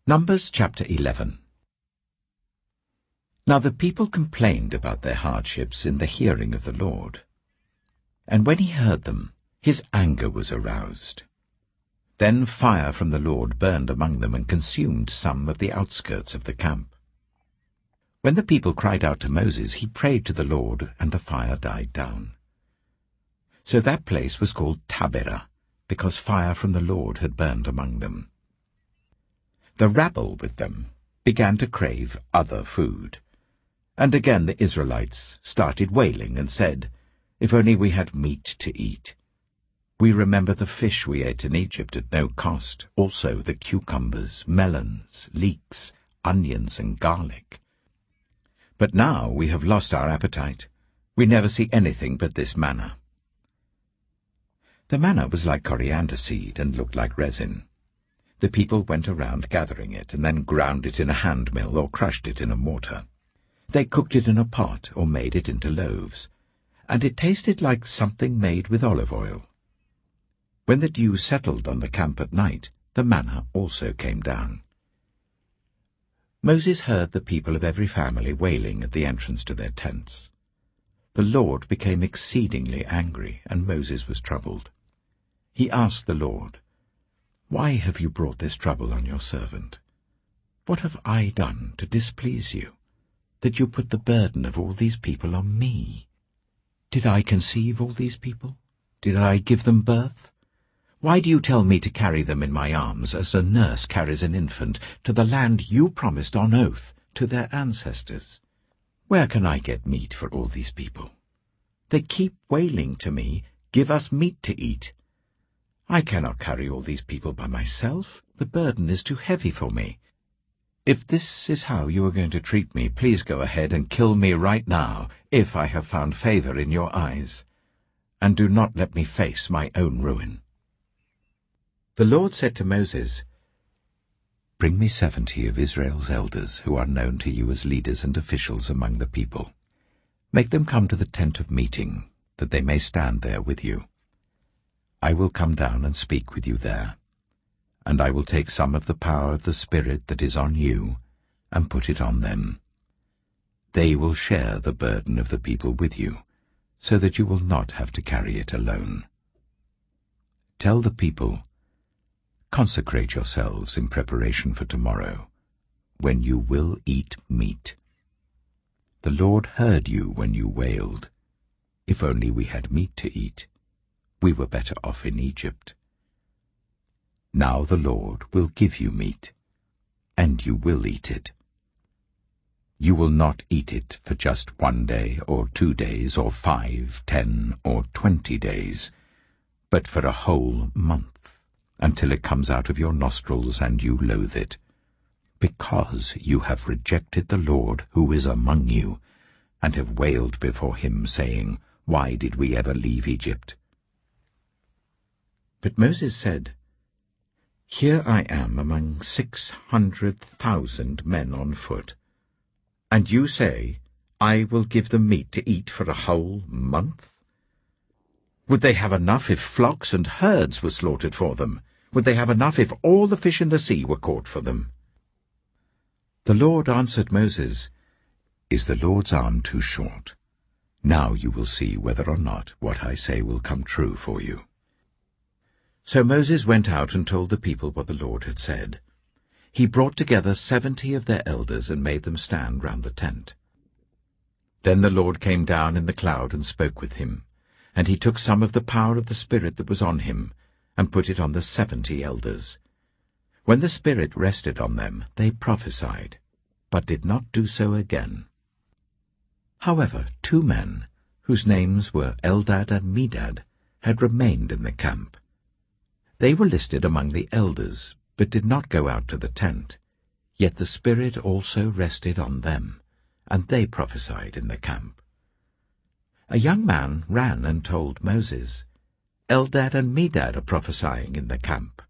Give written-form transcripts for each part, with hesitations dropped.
Numbers chapter 11. Now the people complained about their hardships in the hearing of the Lord. And when he heard them, his anger was aroused. Then fire from the Lord burned among them and consumed some of the outskirts of the camp. When the people cried out to Moses, he prayed to the Lord, and the fire died down. So that place was called Taberah, because fire from the Lord had burned among them. The rabble with them began to crave other food. And again the Israelites started wailing and said, "If only we had meat to eat. We remember the fish we ate in Egypt at no cost, also the cucumbers, melons, leeks, onions, and garlic. But now we have lost our appetite. We never see anything but this manna." The manna was like coriander seed and looked like resin. The people went around gathering it and then ground it in a hand mill or crushed it in a mortar. They cooked it in a pot or made it into loaves, and it tasted like something made with olive oil. When the dew settled on the camp at night, the manna also came down. Moses heard the people of every family wailing at the entrance to their tents. The Lord became exceedingly angry, and Moses was troubled. He asked the Lord, "Why have you brought this trouble on your servant? What have I done to displease you, that you put the burden of all these people on me? Did I conceive all these people? Did I give them birth? Why do you tell me to carry them in my arms as a nurse carries an infant to the land you promised on oath to their ancestors? Where can I get meat for all these people? They keep wailing to me, 'Give us meat to eat.' I cannot carry all these people by myself. The burden is too heavy for me. If this is how you are going to treat me, please go ahead and kill me right now, if I have found favor in your eyes, and do not let me face my own ruin." The Lord said to Moses, "Bring me 70 of Israel's elders who are known to you as leaders and officials among the people. Make them come to the tent of meeting, that they may stand there with you. I will come down and speak with you there, and I will take some of the power of the Spirit that is on you and put it on them. They will share the burden of the people with you, so that you will not have to carry it alone. Tell the people, 'Consecrate yourselves in preparation for tomorrow, when you will eat meat.' The Lord heard you when you wailed, 'If only we had meat to eat. We were better off in Egypt.' Now the Lord will give you meat, and you will eat it. You will not eat it for just 1 day or 2 days or 5, 10, or 20 days, but for a whole month, until it comes out of your nostrils and you loathe it, because you have rejected the Lord who is among you, and have wailed before him, saying, 'Why did we ever leave Egypt?'" But Moses said, "Here I am among 600,000 men on foot, and you say, 'I will give them meat to eat for a whole month?' Would they have enough if flocks and herds were slaughtered for them? Would they have enough if all the fish in the sea were caught for them?" The Lord answered Moses, "Is the Lord's arm too short? Now you will see whether or not what I say will come true for you." So Moses went out and told the people what the Lord had said. He brought together 70 of their elders and made them stand round the tent. Then the Lord came down in the cloud and spoke with him, and he took some of the power of the Spirit that was on him and put it on the 70 elders. When the Spirit rested on them, they prophesied, but did not do so again. However, 2 men, whose names were Eldad and Medad, had remained in the camp. They were listed among the elders, but did not go out to the tent. Yet the Spirit also rested on them, and they prophesied in the camp. A young man ran and told Moses, "Eldad and Medad are prophesying in the camp."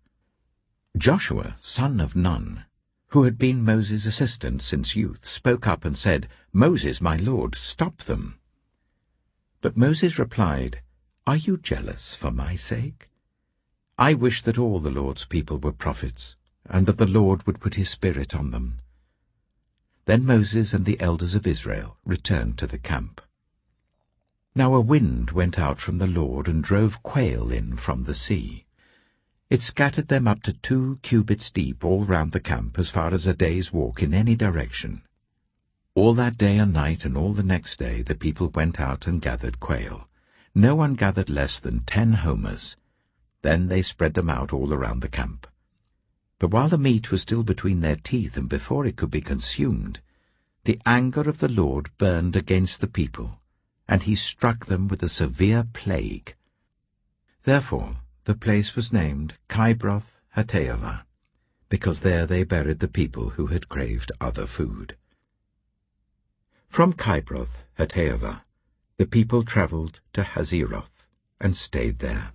Joshua, son of Nun, who had been Moses' assistant since youth, spoke up and said, "Moses, my lord, stop them." But Moses replied, "Are you jealous for my sake? I wish that all the Lord's people were prophets, and that the Lord would put his Spirit on them. Then Moses and the elders of Israel returned to the camp. Now a wind went out from the Lord and drove quail in from the sea. It scattered them up to 2 cubits deep all round the camp, as far as a day's walk in any direction. All that day and night and all the next day the people went out and gathered quail. No one gathered less than 10 homers. Then they spread them out all around the camp. But while the meat was still between their teeth and before it could be consumed, the anger of the Lord burned against the people, and he struck them with a severe plague. Therefore the place was named Kibroth Hattaavah, because there they buried the people who had craved other food. From Kibroth Hattaavah the people travelled to Hazeroth and stayed there.